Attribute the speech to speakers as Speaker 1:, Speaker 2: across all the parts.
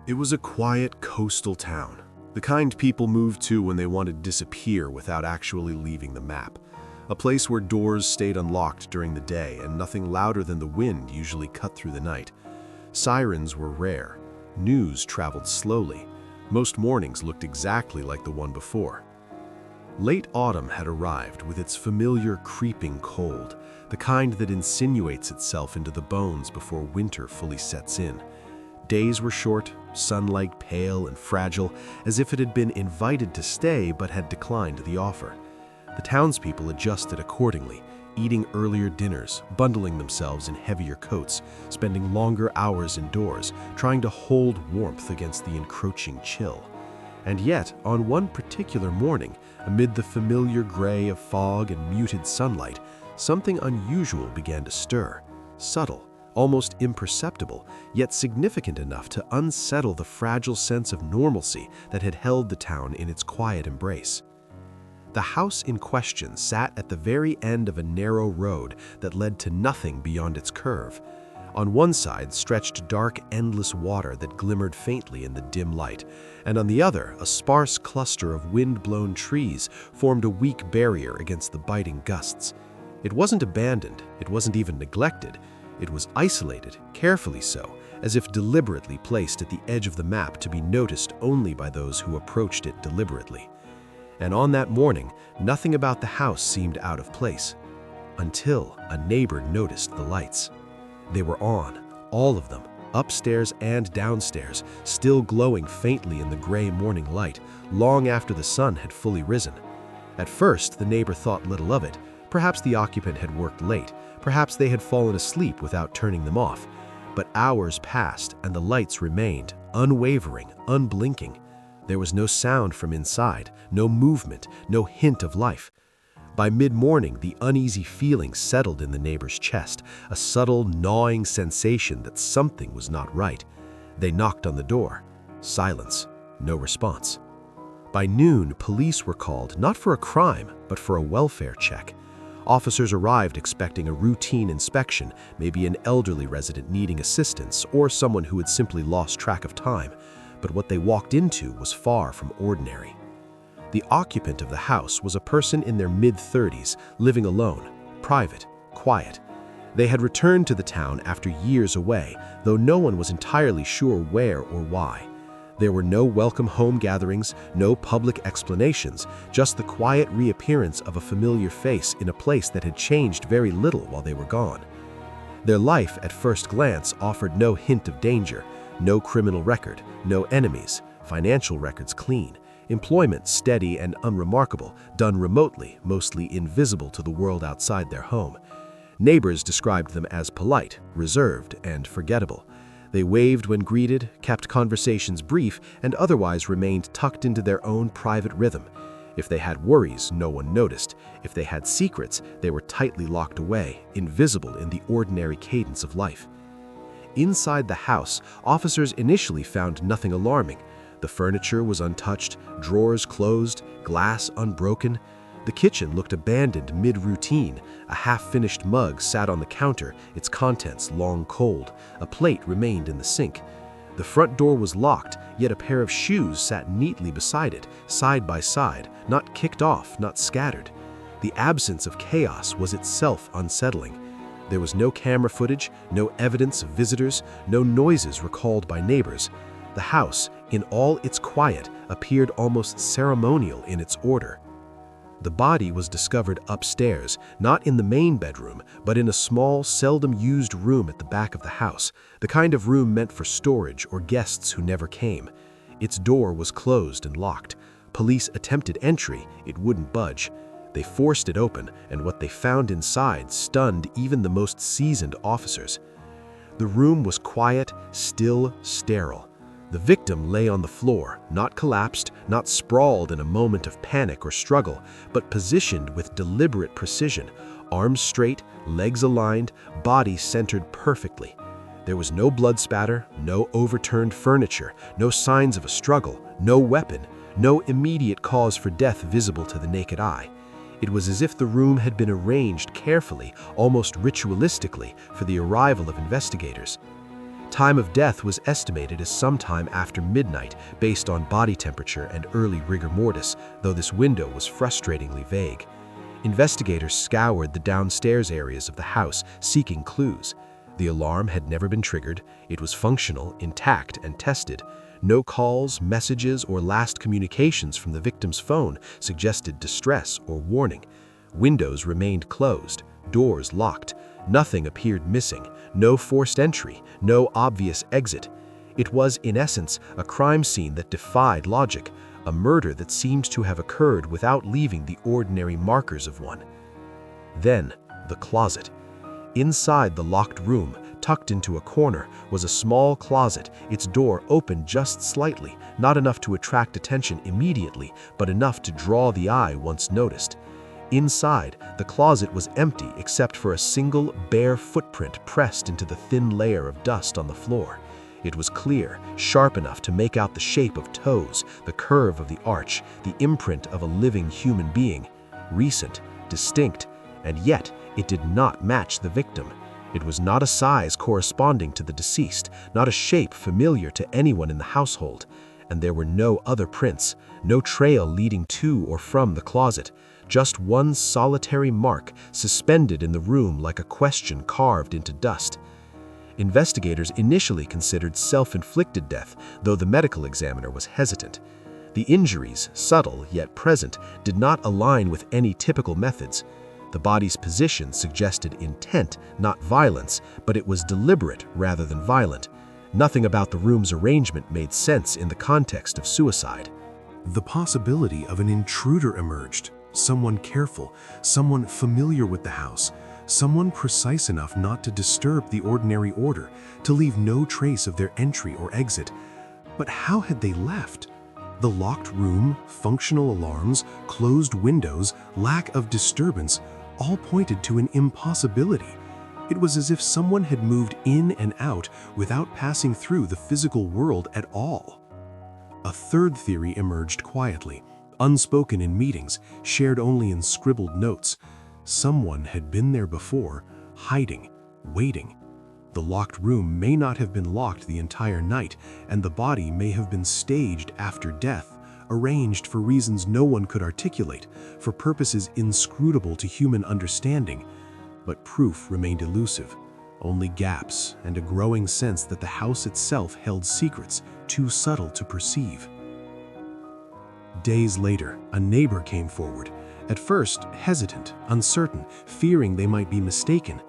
Speaker 1: It was a quiet coastal town, the kind people moved to when they wanted to disappear without actually leaving the map. A place where doors stayed unlocked during the day and nothing louder than the wind usually cut through the night. Sirens were rare. News traveled slowly. Most mornings looked exactly like the one before. Late autumn had arrived with its familiar creeping cold, the kind that insinuates itself into the bones before winter fully sets in. Days were short, sunlight pale and fragile, as if it had been invited to stay but had declined the offer. The townspeople adjusted accordingly, eating earlier dinners, bundling themselves in heavier coats, spending longer hours indoors, trying to hold warmth against the encroaching chill. And yet, on one particular morning, amid the familiar gray of fog and muted sunlight, something unusual began to stir, subtle, almost imperceptible, yet significant enough to unsettle the fragile sense of normalcy that had held the town in its quiet embrace. The house in question sat at the very end of a narrow road that led to nothing beyond its curve. On one side stretched dark, endless water that glimmered faintly in the dim light, and on the other, a sparse cluster of wind-blown trees formed a weak barrier against the biting gusts. It wasn't abandoned, it wasn't even neglected. It was isolated, carefully so, as if deliberately placed at the edge of the map to be noticed only by those who approached it deliberately. And on that morning, nothing about the house seemed out of place, until a neighbor noticed the lights. They were on, all of them, upstairs and downstairs, still glowing faintly in the gray morning light, long after the sun had fully risen. At first, the neighbor thought little of it. Perhaps the occupant had worked late. Perhaps they had fallen asleep without turning them off. But hours passed, and the lights remained, unwavering, unblinking. There was no sound from inside, no movement, no hint of life. By mid-morning, the uneasy feeling settled in the neighbor's chest, a subtle, gnawing sensation that something was not right. They knocked on the door. Silence. No response. By noon, police were called, not for a crime, but for a welfare check. Officers arrived expecting a routine inspection, maybe an elderly resident needing assistance, or someone who had simply lost track of time. But what they walked into was far from ordinary. The occupant of the house was a person in their mid-30s, living alone, private, quiet. They had returned to the town after years away, though no one was entirely sure where or why. There were no welcome home gatherings, no public explanations, just the quiet reappearance of a familiar face in a place that had changed very little while they were gone. Their life, at first glance, offered no hint of danger, no criminal record, no enemies, financial records clean, employment steady and unremarkable, done remotely, mostly invisible to the world outside their home. Neighbors described them as polite, reserved, and forgettable. They waved when greeted, kept conversations brief, and otherwise remained tucked into their own private rhythm. If they had worries, no one noticed. If they had secrets, they were tightly locked away, invisible in the ordinary cadence of life. Inside the house, officers initially found nothing alarming. The furniture was untouched, drawers closed, glass unbroken. The kitchen looked abandoned mid-routine. A half-finished mug sat on the counter, its contents long cold. A plate remained in the sink. The front door was locked, yet a pair of shoes sat neatly beside it, side by side, not kicked off, not scattered. The absence of chaos was itself unsettling. There was no camera footage, no evidence of visitors, no noises recalled by neighbors. The house, in all its quiet, appeared almost ceremonial in its order. The body was discovered upstairs, not in the main bedroom, but in a small, seldom-used room at the back of the house, the kind of room meant for storage or guests who never came. Its door was closed and locked. Police attempted entry, it wouldn't budge. They forced it open, and what they found inside stunned even the most seasoned officers. The room was quiet, still, sterile. The victim lay on the floor, not collapsed, not sprawled in a moment of panic or struggle, but positioned with deliberate precision, arms straight, legs aligned, body centered perfectly. There was no blood spatter, no overturned furniture, no signs of a struggle, no weapon, no immediate cause for death visible to the naked eye. It was as if the room had been arranged carefully, almost ritualistically, for the arrival of investigators. Time of death was estimated as sometime after midnight based on body temperature and early rigor mortis, though this window was frustratingly vague. Investigators scoured the downstairs areas of the house, seeking clues. The alarm had never been triggered, it was functional, intact, and tested. No calls, messages, or last communications from the victim's phone suggested distress or warning. Windows remained closed, doors locked. Nothing appeared missing, no forced entry, no obvious exit. It was, in essence, a crime scene that defied logic, a murder that seemed to have occurred without leaving the ordinary markers of one. Then, the closet. Inside the locked room, tucked into a corner, was a small closet, its door open just slightly, not enough to attract attention immediately, but enough to draw the eye once noticed. Inside, the closet was empty except for a single, bare footprint pressed into the thin layer of dust on the floor. It was clear, sharp enough to make out the shape of toes, the curve of the arch, the imprint of a living human being. Recent, distinct, and yet it did not match the victim. It was not a size corresponding to the deceased, not a shape familiar to anyone in the household. And there were no other prints, no trail leading to or from the closet. Just one solitary mark suspended in the room like a question carved into dust. Investigators initially considered self-inflicted death, though the medical examiner was hesitant. The injuries, subtle yet present, did not align with any typical methods. The body's position suggested intent, not violence, but it was deliberate rather than violent. Nothing about the room's arrangement made sense in the context of suicide.
Speaker 2: The possibility of an intruder emerged. Someone careful, someone familiar with the house, someone precise enough not to disturb the ordinary order, to leave no trace of their entry or exit. But how had they left? The locked room, functional alarms, closed windows, lack of disturbance, all pointed to an impossibility. It was as if someone had moved in and out without passing through the physical world at all. A third theory emerged quietly, unspoken in meetings, shared only in scribbled notes. Someone had been there before, hiding, waiting. The locked room may not have been locked the entire night, and the body may have been staged after death, arranged for reasons no one could articulate, for purposes inscrutable to human understanding. But proof remained elusive, only gaps and a growing sense that the house itself held secrets too subtle to perceive. Days later, a neighbor came forward, at first hesitant, uncertain, fearing they might be mistaken.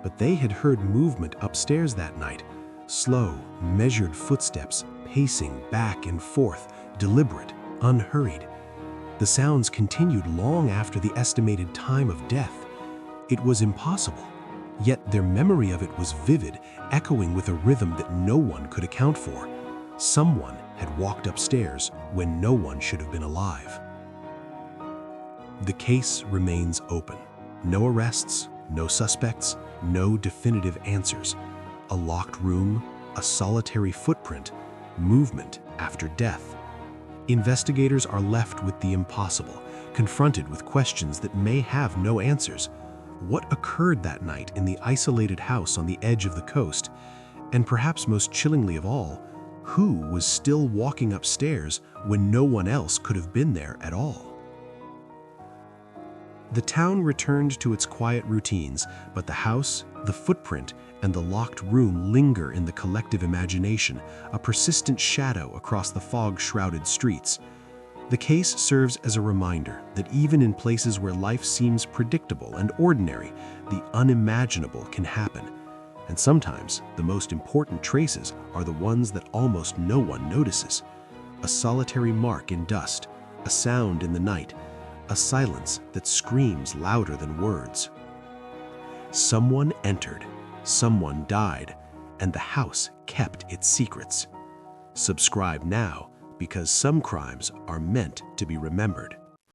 Speaker 2: But they had heard movement upstairs that night, slow, measured footsteps, pacing back and forth, deliberate, unhurried. The sounds continued long after the estimated time of death. It was impossible, yet their memory of it was vivid, echoing with a rhythm that no one could account for. Someone had walked upstairs when no one should have been alive. The case remains open. No arrests, no suspects, no definitive answers. A locked room, a solitary footprint, movement after death. Investigators are left with the impossible, confronted with questions that may have no answers. What occurred that night in the isolated house on the edge of the coast? And perhaps most chillingly of all, who was still walking upstairs when no one else could have been there at all? The town returned to its quiet routines, but the house, the footprint, and the locked room linger in the collective imagination, a persistent shadow across the fog-shrouded streets. The case serves as a reminder that even in places where life seems predictable and ordinary, the unimaginable can happen. And sometimes, the most important traces are the ones that almost no one notices. A solitary mark in dust, a sound in the night, a silence that screams louder than words. Someone entered, someone died, and the house kept its secrets. Subscribe now, because some crimes are meant to be remembered.